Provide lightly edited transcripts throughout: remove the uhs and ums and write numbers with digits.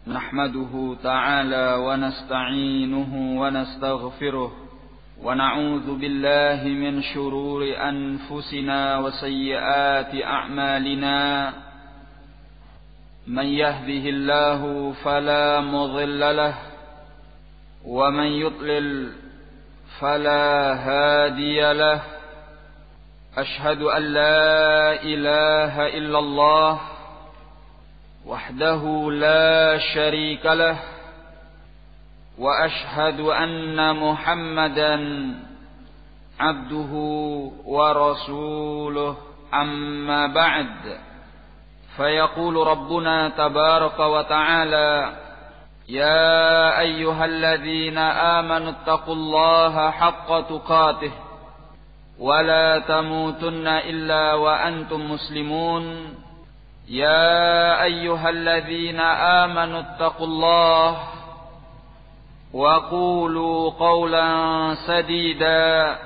نحمده تعالى ونستعينه ونستغفره ونعوذ بالله من شرور أنفسنا وسيئات أعمالنا من يهده الله فلا مضل له ومن يضلل فلا هادي له أشهد أن لا إله إلا الله وحده لا شريك له وأشهد أن محمدا عبده ورسوله أما بعد فيقول ربنا تبارك وتعالى يا أيها الذين آمنوا اتقوا الله حق تقاته ولا تموتن إلا وأنتم مسلمون يا أيها الذين آمنوا اتقوا الله وقولوا قولا سديدا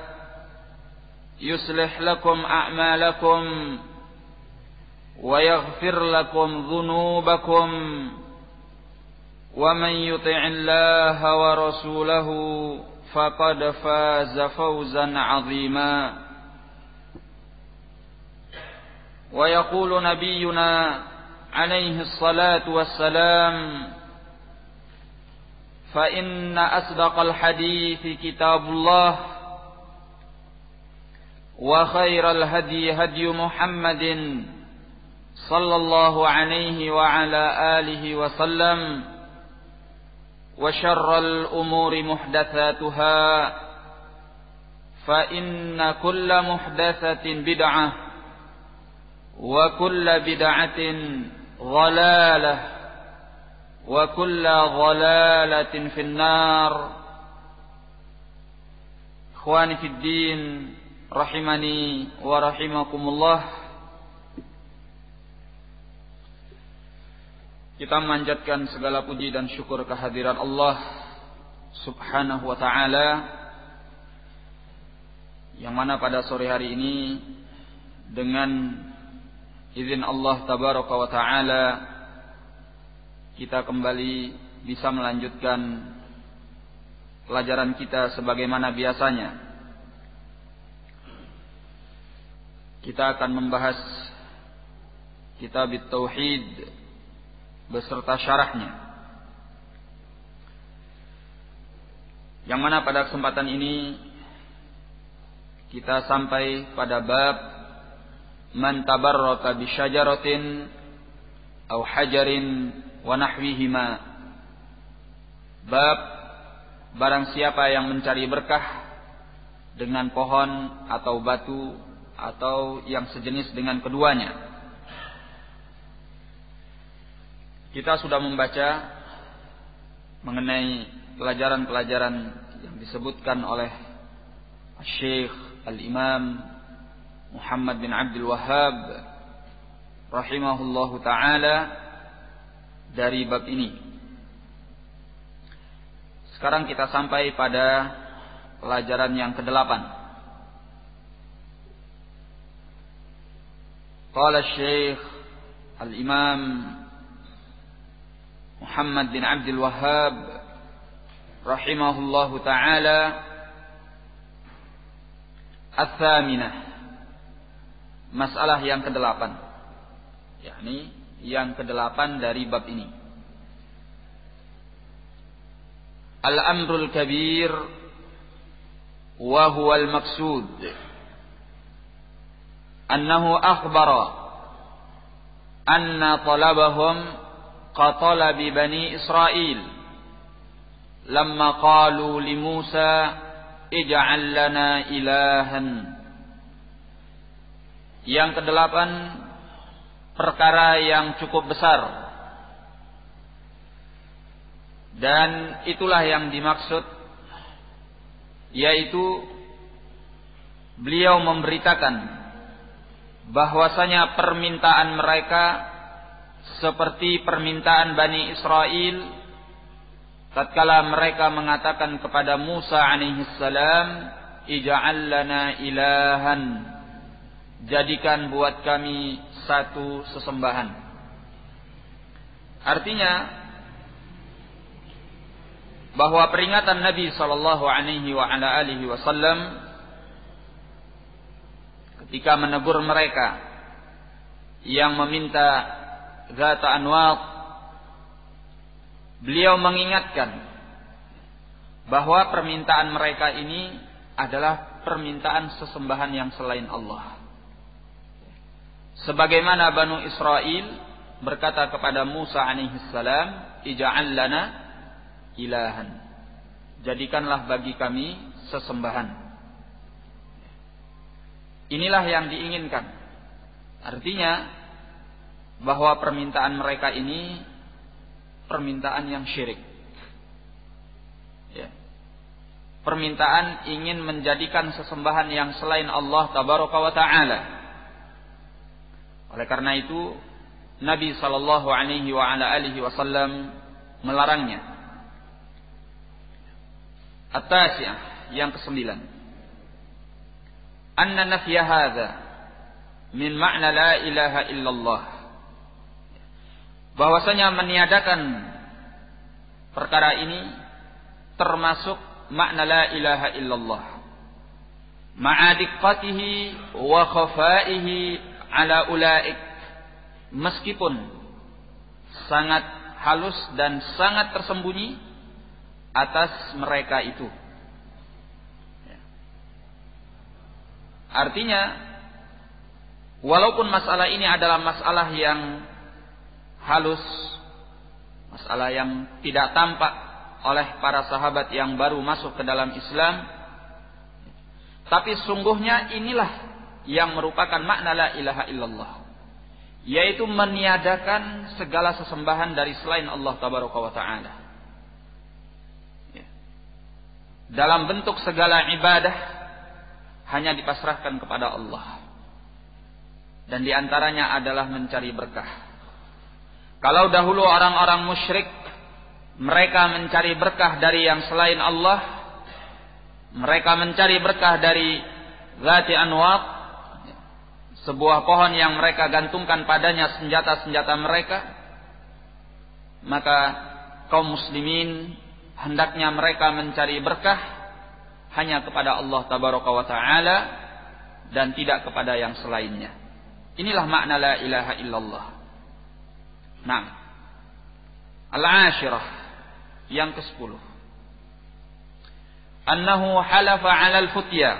يصلح لكم أعمالكم ويغفر لكم ذنوبكم ومن يطع الله ورسوله فقد فاز فوزا عظيما ويقول نبينا عليه الصلاة والسلام فإن أصدق الحديث كتاب الله وخير الهدي هدي محمد صلى الله عليه وعلى آله وسلم وشر الأمور محدثاتها فإن كل محدثة بدعة وكل بدعة ضلالة وكل ضلالة في النار. إخواني في الدين رحمني ورحمكم الله. Kita memanjatkan segala puji dan syukur kehadiran Allah Subhanahu wa ta'ala, yang mana pada sore hari ini dengan izin Allah Tabaraka wa ta'ala kita kembali bisa melanjutkan pelajaran kita sebagaimana biasanya. Kita akan membahas kitab Tauhid beserta syarahnya, yang mana pada kesempatan ini kita sampai pada bab man tabarraka bi syajaratin aw hajarin wa nahwihima. Bab barang siapa yang mencari berkah dengan pohon atau batu atau yang sejenis dengan keduanya. Kita sudah membaca mengenai pelajaran-pelajaran yang disebutkan oleh Syekh Al-Imam Muhammad bin Abdul Wahhab rahimahullahu ta'ala dari bab ini. Sekarang kita sampai pada pelajaran yang ke-8. Qala Syekh Al-Imam Muhammad bin Abdul Wahhab rahimahullahu ta'ala Ats-tsaminah, masalah yang ke-8, yakni yang ke-8 dari bab ini. Al-amrul kabir wa huwa al-maqsud annahu akhbara anna talabahum قطلب بني إسرائيل لما قالوا لموسى اجعل لنا إلها. Yang ke-8, perkara yang cukup besar, dan itulah yang dimaksud, yaitu beliau memberitakan bahwasanya permintaan mereka seperti permintaan Bani Israel tatkala mereka mengatakan kepada Musa alaihissalam, ij'al lana ilahan, jadikan buat kami satu sesembahan. Artinya bahwa peringatan Nabi sallallahu alaihi wa ala alihi wasallam ketika menegur mereka yang meminta Zat Anwat, beliau mengingatkan bahwa permintaan mereka ini adalah permintaan sesembahan yang selain Allah. Sebagaimana Banu Israel berkata kepada Musa alaihi salam, "Ij'al lana ilahan." Jadikanlah bagi kami sesembahan. Inilah yang diinginkan. Artinya bahwa permintaan mereka ini permintaan yang syirik. Ya. Permintaan ingin menjadikan sesembahan yang selain Allah tabaraka wa ta'ala. Oleh karena itu Nabi sallallahu alaihi wa ala alihi wasallam melarangnya. At-tasi'ah, yang ke-9. Anna nafya hadza min ma'na la ilaha illallah. Bahwasanya meniadakan perkara ini termasuk makna la ilaha illallah. Ma'adiqatihi wa khafaihi ala ulaik. Meskipun sangat halus dan sangat tersembunyi atas mereka itu. Artinya, walaupun masalah ini adalah masalah yang halus, masalah yang tidak tampak oleh para sahabat yang baru masuk ke dalam Islam, tapi sungguhnya inilah yang merupakan makna la ilaha illallah, yaitu meniadakan segala sesembahan dari selain Allah tabaraka wa ta'ala. Dalam bentuk segala ibadah hanya dipasrahkan kepada Allah. Dan diantaranya adalah mencari berkah. Kalau dahulu orang-orang musyrik mereka mencari berkah dari yang selain Allah, mereka mencari berkah dari Zat Anwat, sebuah pohon yang mereka gantungkan padanya senjata-senjata mereka, maka kaum muslimin hendaknya mereka mencari berkah hanya kepada Allah tabaraka wa ta'ala dan tidak kepada yang selainnya. Inilah makna la ilaha illallah. Nah, al-ashirah, yang ke-10. Annahu halafa 'ala al-futya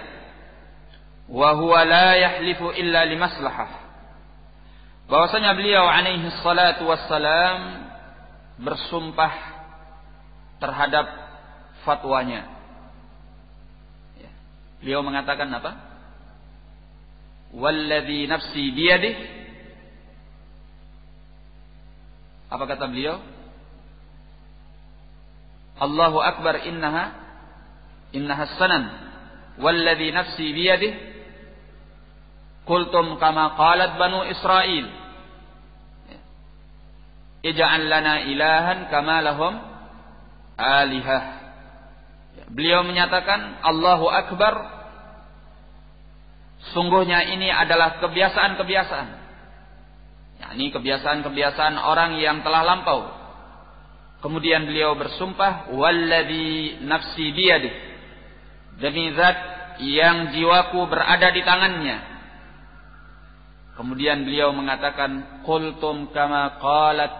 wa huwa la yahlifu illa limaslahah. Bahwasanya beliau alaihi salatu wassalam bersumpah terhadap fatwanya. Beliau mengatakan apa? Walladzi nafsi biyadih. Apa kata beliau? Allahu akbar, innaha sanan. Walladzi nafsi biyadih. Qultum kama qalat Banu Israel. Ij'al lana ilahan kama lahum alihah. Beliau menyatakan Allahu akbar. Sungguhnya ini adalah kebiasaan-kebiasaan. Yakni kebiasaan-kebiasaan orang yang telah lampau. Kemudian beliau bersumpah, walladzi nafsi biyadih. Demi zat yang jiwaku berada di tangannya. Kemudian beliau mengatakan, qultum kama qalat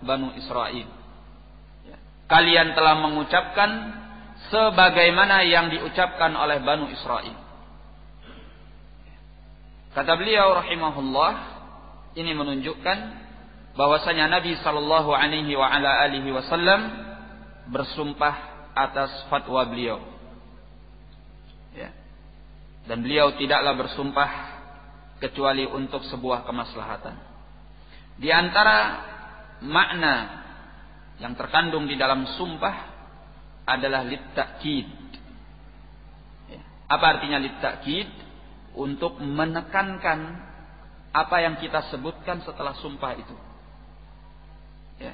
Banu Israel. Kalian telah mengucapkan sebagaimana yang diucapkan oleh Banu Israel. Kata beliau rahimahullah, ini menunjukkan bahwasanya Nabi sallallahu alaihi wa ala alihi wasallam bersumpah atas fatwa beliau. Ya. Dan beliau tidaklah bersumpah kecuali untuk sebuah kemaslahatan. Di antara makna yang terkandung di dalam sumpah adalah lit-ta'kid. Ya. Apa artinya lit-ta'kid? Untuk menekankan apa yang kita sebutkan setelah sumpah itu. Ya.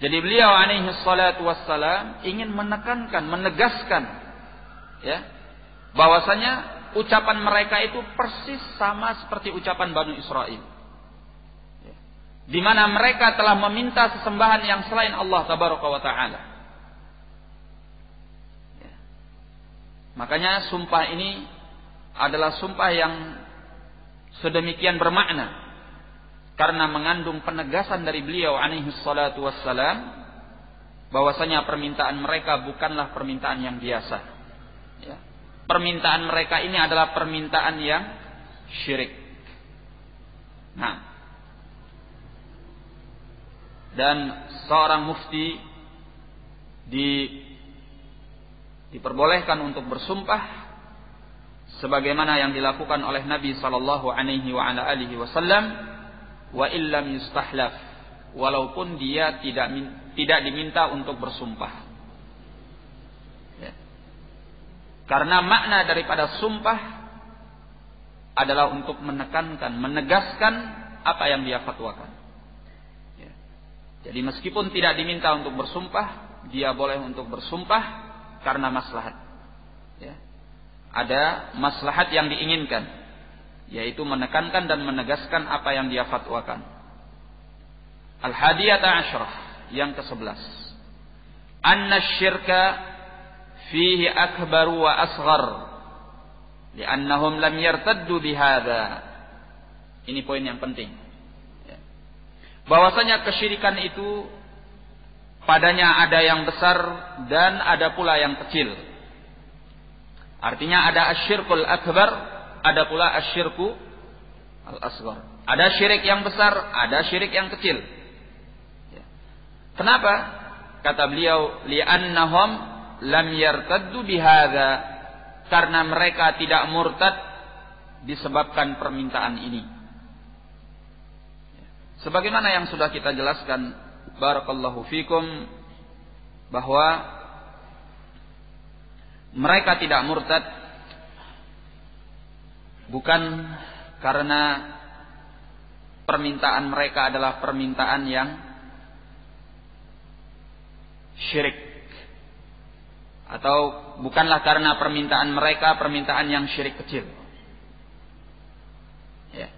Jadi beliau alaihi salatu wassalam ingin menekankan, menegaskan, ya, bahwasanya ucapan mereka itu persis sama seperti ucapan Banu Israel. Ya. Di mana mereka telah meminta sesembahan yang selain Allah tabaraka wa ta'ala. Makanya sumpah ini adalah sumpah yang sedemikian bermakna karena mengandung penegasan dari beliau alaihi salatu wassalam bahwasanya permintaan mereka bukanlah permintaan yang biasa. Ya. Permintaan mereka ini adalah permintaan yang syirik. Nah, dan seorang mufti diperbolehkan untuk bersumpah sebagaimana yang dilakukan oleh Nabi sallallahu alaihi wasallam, wa illam yustahlaf, walaupun dia tidak diminta untuk bersumpah. Ya. Karena makna daripada sumpah adalah untuk menekankan, menegaskan apa yang dia fatwakan. Ya. Jadi meskipun tidak diminta untuk bersumpah, dia boleh untuk bersumpah karena maslahat. Ya. Ada maslahat yang diinginkan, yaitu menekankan dan menegaskan apa yang dia fatwakan. Al-hadiyata asyrah, yang ke-11. Anna syirka fihi akbaru wa asghar li'annahum lam yartaddu bihadza. Ini poin yang penting. Ya. Bahwasanya kesyirikan itu padanya ada yang besar dan ada pula yang kecil. Artinya ada asyirkul akbar, ada pula asyirku al-asghar. Ada syirik yang besar, ada syirik yang kecil. Ya. Kenapa? Kata beliau, li'annahum lam yartaddu bihadza, karena mereka tidak murtad disebabkan permintaan ini. Ya. Sebagaimana yang sudah kita jelaskan, barakallahu fikum, bahwa mereka tidak murtad bukan karena permintaan mereka adalah permintaan yang syirik, atau bukanlah karena permintaan mereka permintaan yang syirik kecil. Ya.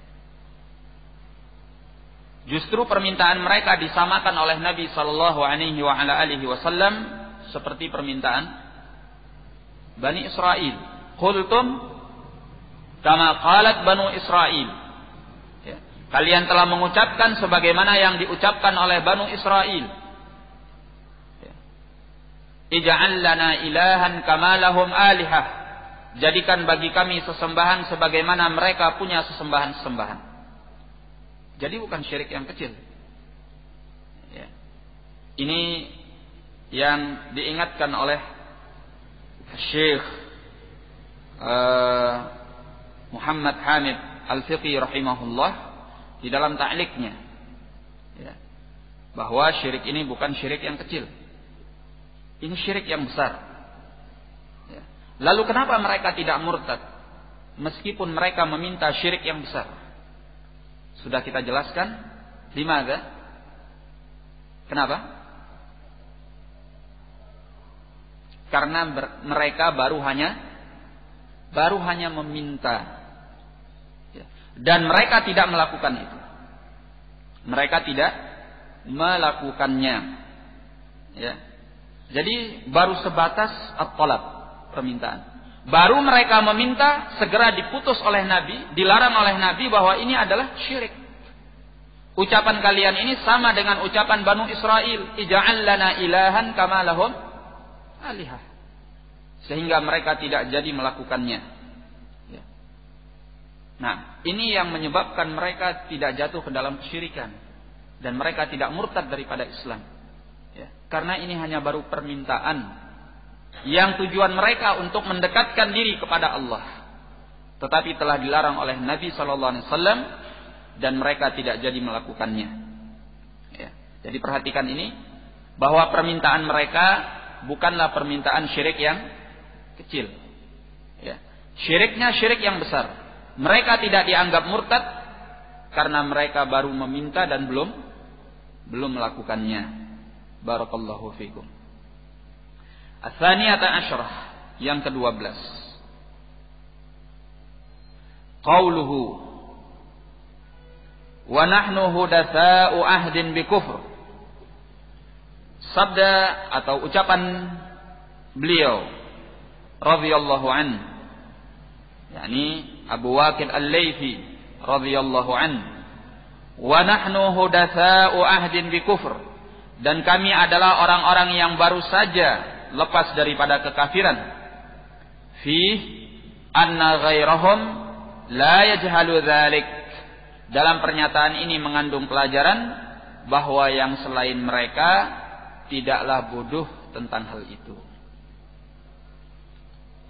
Justru permintaan mereka disamakan oleh Nabi sallallahu alaihi wasallam seperti permintaan Bani Israel. Qultum kama qalat Banu Israel. Ya. Kalian telah mengucapkan sebagaimana yang diucapkan oleh Banu Israel. Ya. Ij'al lana ilahan kama lahum alihah. Jadikan bagi kami sesembahan sebagaimana mereka punya sesembahan-sesembahan. Jadi bukan syirik yang kecil. Ya. Ini yang diingatkan oleh Syekh Muhammad Hamid Al-Fiqi rahimahullah di dalam ta'liqnya, ya, bahwa syirik ini bukan syirik yang kecil, ini syirik yang besar. Ya. Lalu kenapa mereka tidak murtad meskipun mereka meminta syirik yang besar? Sudah kita jelaskan. Limadza? Kenapa? Karena mereka baru hanya meminta, ya. Dan mereka tidak melakukan itu. Mereka tidak melakukannya, ya. Jadi baru sebatas at-talab, permintaan. Baru mereka meminta, segera diputus oleh Nabi, dilarang oleh Nabi bahwa ini adalah syirik. Ucapan kalian ini sama dengan ucapan Banu Israel, ij'al lana ilahan kama lahum alihah, sehingga mereka tidak jadi melakukannya. Ya. Nah, ini yang menyebabkan mereka tidak jatuh ke dalam kesyirikan dan mereka tidak murtad daripada Islam. Ya. Karena ini hanya baru permintaan yang tujuan mereka untuk mendekatkan diri kepada Allah, tetapi telah dilarang oleh Nabi SAW dan mereka tidak jadi melakukannya. Ya. Jadi perhatikan ini, bahwa permintaan mereka bukanlah permintaan syirik yang kecil. Ya. Syiriknya syirik yang besar. Mereka tidak dianggap murtad karena mereka baru meminta dan belum melakukannya. Barakallahu fikum. Ats-tsaniyata asyrah, yang ke-12. Qauluhu wa nahnu hudatsa'u ahdin bi kufr. Sabda atau ucapan beliau radhiyallahu an, yakni Abu Waqid Al-Laythi radhiyallahu an, wa nahnu hudatsa'u ahdin bi kufr, dan kami adalah orang-orang yang baru saja lepas daripada kekafiran, fi anna ghairahum la yajhalu dzalik, dalam pernyataan ini mengandung pelajaran bahwa yang selain mereka tidaklah bodoh tentang hal itu.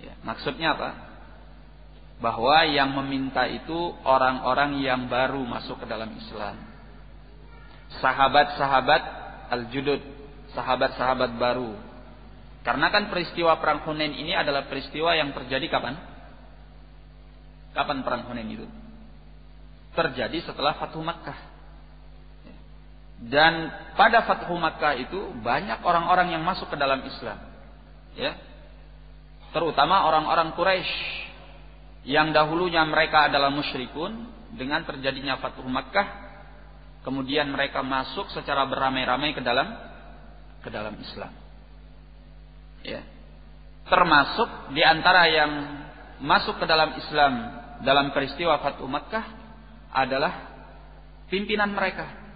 Ya, maksudnya apa? Bahwa yang meminta itu orang-orang yang baru masuk ke dalam Islam. Sahabat-sahabat al-judud, sahabat-sahabat baru. Karena kan peristiwa perang Hunain ini adalah peristiwa yang terjadi kapan? Kapan perang Hunain itu? Terjadi setelah Fathu Makkah. Dan pada Fathu Makkah itu banyak orang-orang yang masuk ke dalam Islam, ya, terutama orang-orang Quraisy yang dahulunya mereka adalah musyrikun. Dengan terjadinya Fathu Makkah, kemudian mereka masuk secara beramai-ramai ke dalam Islam, ya. Termasuk di antara yang masuk ke dalam Islam dalam peristiwa Fathu Makkah adalah pimpinan mereka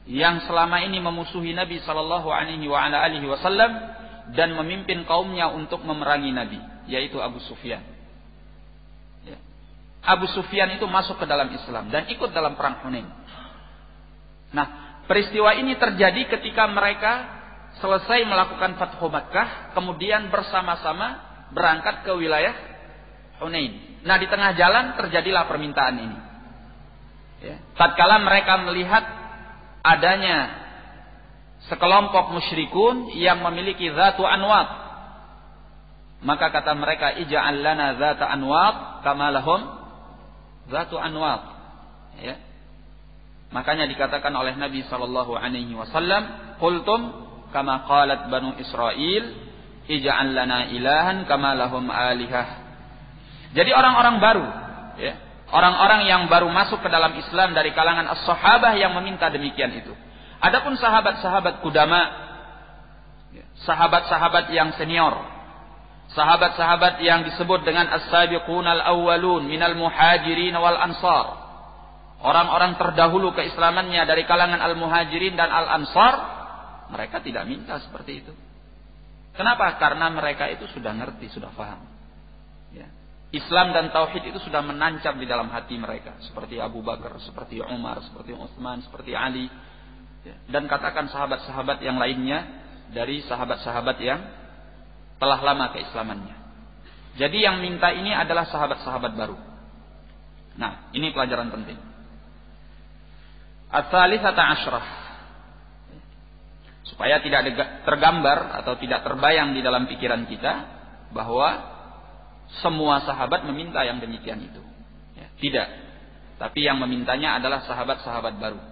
yang selama ini memusuhi Nabi sallallahu alaihi wasallam dan memimpin kaumnya untuk memerangi Nabi, yaitu Abu Sufyan. Ya. Abu Sufyan itu masuk ke dalam Islam dan ikut dalam perang Hunain. Nah, peristiwa ini terjadi ketika mereka selesai melakukan Fathu Makkah, kemudian bersama-sama berangkat ke wilayah Hunain. Nah, di tengah jalan terjadilah permintaan ini. Ya. Tatkala mereka melihat adanya sekelompok musyrikun yang memiliki zatu anwat, maka kata mereka, ij'al lana zata anwat kama lahum zatu anwat, ya. Makanya dikatakan oleh Nabi sallallahu alaihi wasallam, qultum kama qalat banu Israil, ij'al lana ilahan kama lahum alihah. Jadi orang-orang baru, ya, orang-orang yang baru masuk ke dalam Islam dari kalangan as-sahabah yang meminta demikian itu. Adapun sahabat-sahabat kudama, sahabat-sahabat yang senior, sahabat-sahabat yang disebut dengan as-sabiqunal awwalun minal muhajirin wal ansar, orang-orang terdahulu keislamannya dari kalangan al-muhajirin dan al-ansar, mereka tidak minta seperti itu. Kenapa? Karena mereka itu sudah ngerti, sudah paham, ya. Islam dan tauhid itu sudah menancap di dalam hati mereka, seperti Abu Bakar, seperti Umar, seperti Utsman, seperti Ali, dan katakan sahabat-sahabat yang lainnya dari sahabat-sahabat yang telah lama keislamannya. Jadi yang minta ini adalah sahabat-sahabat baru. Nah, ini pelajaran penting. Ats-tsalitsata asyrah, supaya tidak tergambar atau tidak terbayang di dalam pikiran kita bahwa semua sahabat meminta yang demikian itu, ya, tidak. Tapi yang memintanya adalah sahabat-sahabat baru.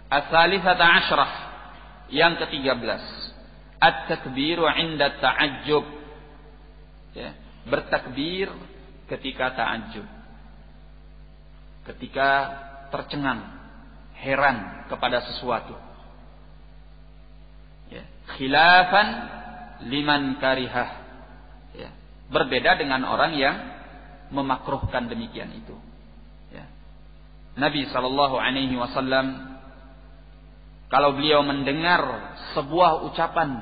Ats-tsalitsata asyrah, yang ke-13, at-takbiru 'inda ta'ajjub, ya, bertakbir ketika ta'ajjub, ketika tercengang, heran kepada sesuatu, ya, khilafan liman karihah, ya, berbeda dengan orang yang memakruhkan demikian itu, ya. Nabi sallallahu alaihi wasallam kalau beliau mendengar sebuah ucapan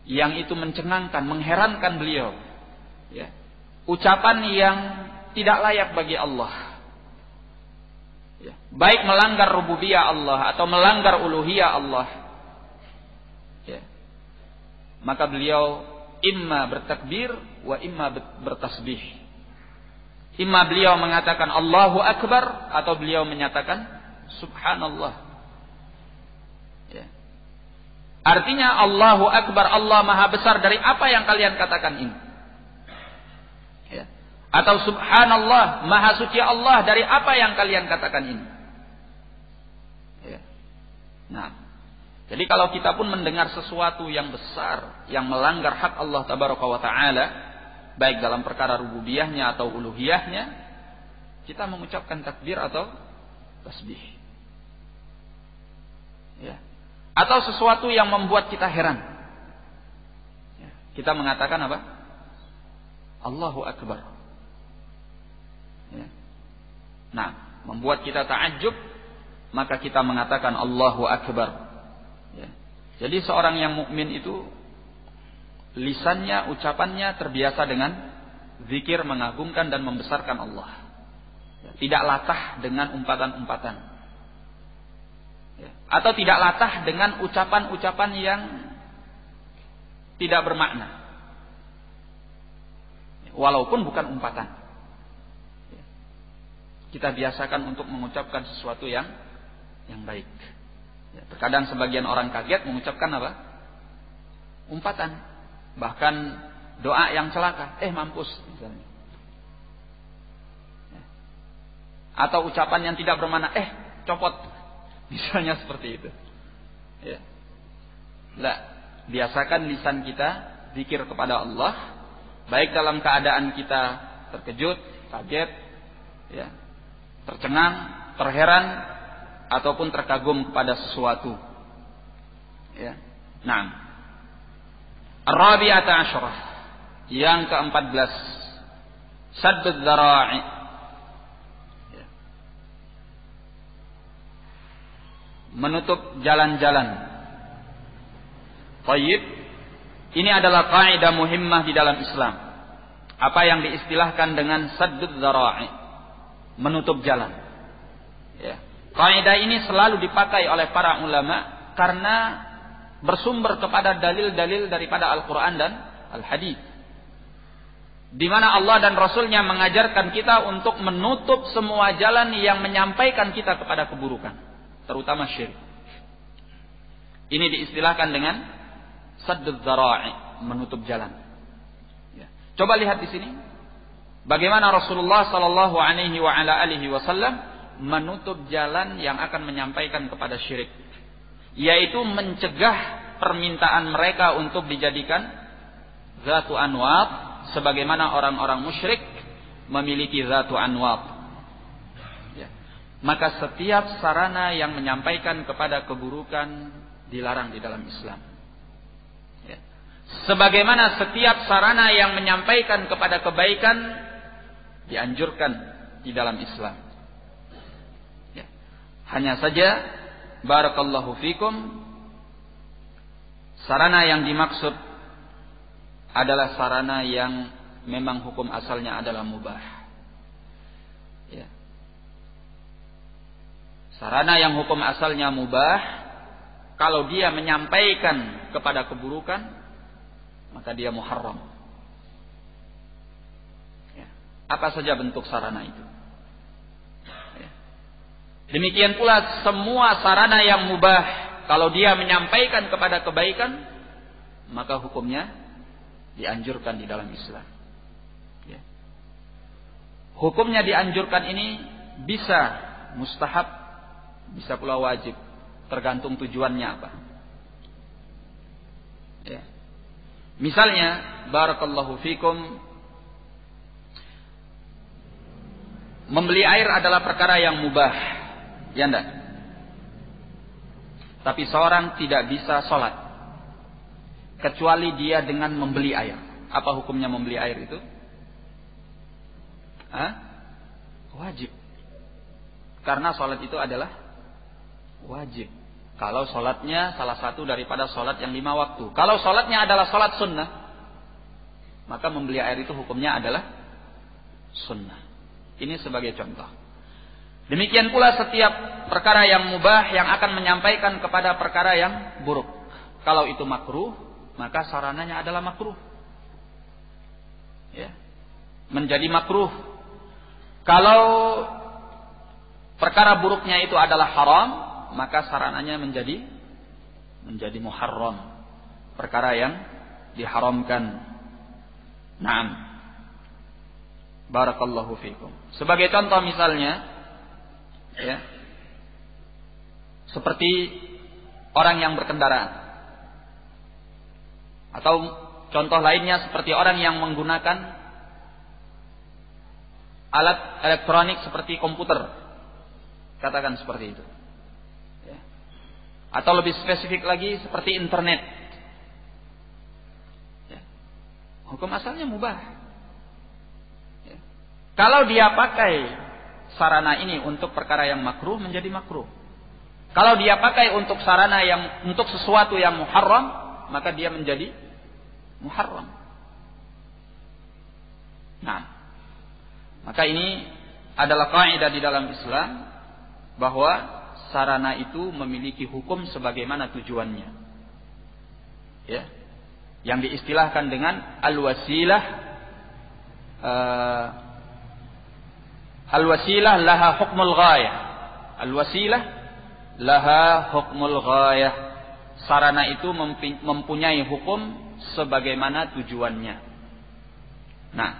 yang itu mencengangkan, mengherankan beliau, ya, ucapan yang tidak layak bagi Allah, ya, baik melanggar rububiyah Allah atau melanggar uluhiyah Allah, ya, maka beliau imma bertakbir wa imma bertasbih. Imma beliau mengatakan Allahu Akbar atau beliau menyatakan Subhanallah, ya. Artinya Allahu Akbar, Allah Maha Besar dari apa yang kalian katakan ini, ya. Atau Subhanallah, Maha Suci Allah dari apa yang kalian katakan ini, ya. Nah, jadi kalau kita pun mendengar sesuatu yang besar, yang melanggar hak Allah Tabaraka wa Ta'ala, baik dalam perkara rububiyahnya atau uluhiyahnya, kita mengucapkan takbir atau tasbih, ya. Atau sesuatu yang membuat kita heran, ya, kita mengatakan apa? Allahu Akbar. Ya. Nah, membuat kita ta'ajub, maka kita mengatakan Allahu Akbar. Ya. Jadi seorang yang mukmin itu lisannya, ucapannya terbiasa dengan zikir, mengagungkan dan membesarkan Allah. Ya. Tidak latah dengan umpatan-umpatan. Ya. Atau tidak latah dengan ucapan-ucapan yang tidak bermakna. Walaupun bukan umpatan. Kita biasakan untuk mengucapkan sesuatu yang baik. Ya, terkadang sebagian orang kaget mengucapkan apa? Umpatan. Bahkan doa yang celaka. Mampus misalnya. Ya. Atau ucapan yang tidak bermakna. Copot. Misalnya seperti itu. Ya. Lah, biasakan lisan kita zikir kepada Allah. Baik dalam keadaan kita terkejut, kaget, ya, tercengang, terheran, ataupun terkagum kepada sesuatu. Ya. Nah, Ar-Rabi'ata Asyrah, yang ke-14, Saddud Dzara'i. Ya. Menutup jalan-jalan. Tayyib. Ini adalah kaidah muhimmah di dalam Islam. Apa yang diistilahkan dengan saddud dzara'i, menutup jalan. Ya. Kaidah ini selalu dipakai oleh para ulama karena bersumber kepada dalil-dalil daripada Al-Quran dan Al-Hadits, di mana Allah dan Rasulnya mengajarkan kita untuk menutup semua jalan yang menyampaikan kita kepada keburukan, terutama syirik. Ini diistilahkan dengan saddud dzara'i, menutup jalan. Ya. Coba lihat di sini bagaimana Rasulullah sallallahu alaihi wasallam menutup jalan yang akan menyampaikan kepada syirik, yaitu mencegah permintaan mereka untuk dijadikan zatu anwat, sebagaimana orang-orang musyrik memiliki zatu anwat. Ya. Maka setiap sarana yang menyampaikan kepada keburukan dilarang di dalam Islam. Sebagaimana setiap sarana yang menyampaikan kepada kebaikan dianjurkan di dalam Islam. Ya. Hanya saja, barakallahu fikum, sarana yang dimaksud adalah sarana yang memang hukum asalnya adalah mubah. Ya. Sarana yang hukum asalnya mubah, kalau dia menyampaikan kepada keburukan, maka dia muharram. Ya. Apa saja bentuk sarana itu. Ya. Demikian pula semua sarana yang mubah, kalau dia menyampaikan kepada kebaikan, maka hukumnya dianjurkan di dalam Islam. Ya. Hukumnya dianjurkan ini bisa mustahab, bisa pula wajib, tergantung tujuannya apa. Ya. Misalnya, barakallahu fikum, membeli air adalah perkara yang mubah, ya enggak? Tapi seorang tidak bisa sholat kecuali dia dengan membeli air. Apa hukumnya membeli air itu? Wajib. Karena sholat itu adalah wajib. Kalau sholatnya salah satu daripada sholat yang 5 waktu. Kalau sholatnya adalah sholat sunnah, maka membeli air itu hukumnya adalah sunnah. Ini sebagai contoh. Demikian pula setiap perkara yang mubah yang akan menyampaikan kepada perkara yang buruk. Kalau itu makruh, maka sarananya adalah makruh. Ya. Menjadi makruh. Kalau perkara buruknya itu adalah haram, maka sarananya menjadi muharram, perkara yang diharamkan. Naam. Barakallahu fikum. Sebagai contoh misalnya, ya, seperti orang yang berkendaraan, atau contoh lainnya seperti orang yang menggunakan alat elektronik seperti komputer, katakan seperti itu. Atau lebih spesifik lagi seperti internet. Ya. Hukum asalnya mubah. Kalau dia pakai sarana ini untuk perkara yang makruh, menjadi makruh. Kalau dia pakai untuk sarana yang untuk sesuatu yang muharram, maka dia menjadi muharram. Nah, maka ini adalah kaidah di dalam Islam bahwa sarana itu memiliki hukum sebagaimana tujuannya. Ya. Yang diistilahkan dengan al-wasilah al-wasilah laha hukmul ghayah. Al-wasilah laha hukmul ghayah. Sarana itu mempunyai hukum sebagaimana tujuannya. Nah,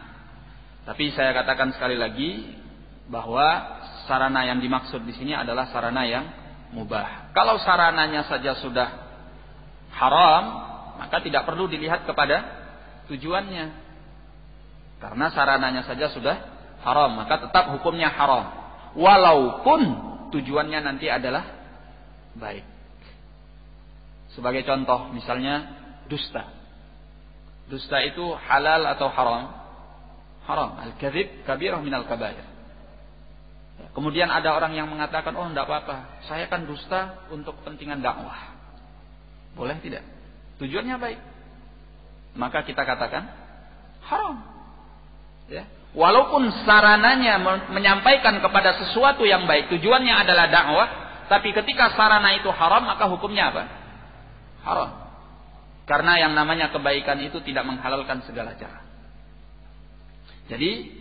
tapi saya katakan sekali lagi bahwa sarana yang dimaksud di sini adalah sarana yang mubah. Kalau sarananya saja sudah haram, maka tidak perlu dilihat kepada tujuannya. Karena sarananya saja sudah haram, maka tetap hukumnya haram. Walaupun tujuannya nanti adalah baik. Sebagai contoh, misalnya dusta. Dusta itu halal atau haram? Haram. Al-kadzib kabirah minal kabair. Kemudian ada orang yang mengatakan, oh tidak apa-apa, saya kan dusta untuk kepentingan dakwah. Boleh tidak? Tujuannya baik. Maka kita katakan haram. Ya. Walaupun sarananya menyampaikan kepada sesuatu yang baik, tujuannya adalah dakwah, tapi ketika sarana itu haram, maka hukumnya apa? Haram. Karena yang namanya kebaikan itu tidak menghalalkan segala cara. Jadi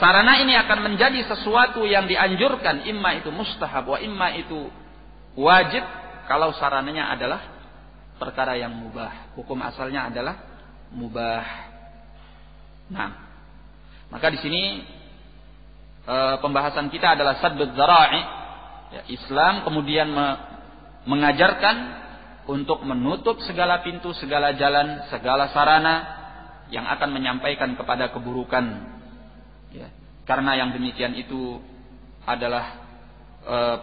sarana ini akan menjadi sesuatu yang dianjurkan, imma itu mustahab wa imma itu wajib, kalau sarananya adalah perkara yang mubah. Hukum asalnya adalah mubah. Nah, maka di sini pembahasan kita adalah saddud dzara'i. Ya, Islam kemudian mengajarkan untuk menutup segala pintu, segala jalan, segala sarana yang akan menyampaikan kepada keburukan. Ya. Karena yang demikian itu adalah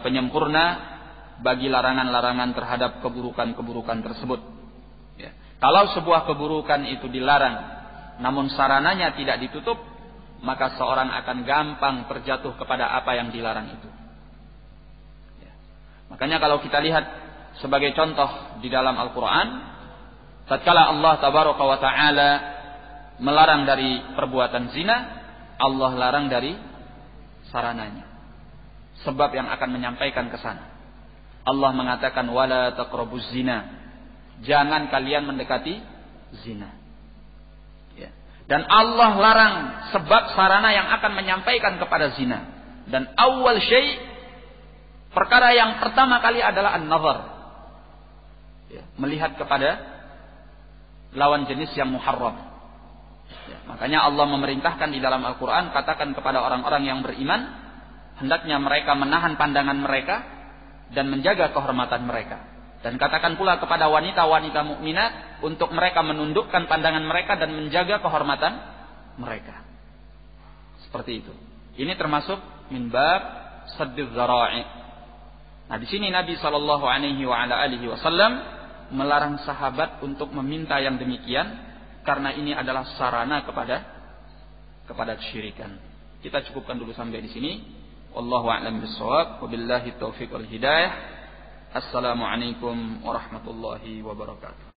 penyempurna bagi larangan-larangan terhadap keburukan-keburukan tersebut. Ya. Kalau sebuah keburukan itu dilarang, namun sarananya tidak ditutup, maka seorang akan gampang terjatuh kepada apa yang dilarang itu. Ya. Makanya kalau kita lihat sebagai contoh di dalam Al-Quran, tatkala Allah tabaraka wa ta'ala melarang dari perbuatan zina, Allah larang dari sarananya, sebab yang akan menyampaikan ke sana. Allah mengatakan wala taqrabuz zina, jangan kalian mendekati zina. Ya. Dan Allah larang sebab sarana yang akan menyampaikan kepada zina. Dan awal syai', perkara yang pertama kali adalah an-nazar. Ya. Melihat kepada lawan jenis yang muharram. Ya, makanya Allah memerintahkan di dalam Al-Quran, katakan kepada orang-orang yang beriman, hendaknya mereka menahan pandangan mereka dan menjaga kehormatan mereka. Dan katakan pula kepada wanita-wanita mukminat untuk mereka menundukkan pandangan mereka dan menjaga kehormatan mereka. Seperti itu. Ini termasuk min bab sadduz dzara'i. Nah, di sini Nabi sallallahu alaihi wasallam melarang sahabat untuk meminta yang demikian, karena ini adalah sarana kepada kesyirikan. Kita cukupkan dulu sampai di sini. Wallahu a'lam bishawab. Wabillahi taufiq wal hidayah. Assalamualaikum warahmatullahi wabarakatuh.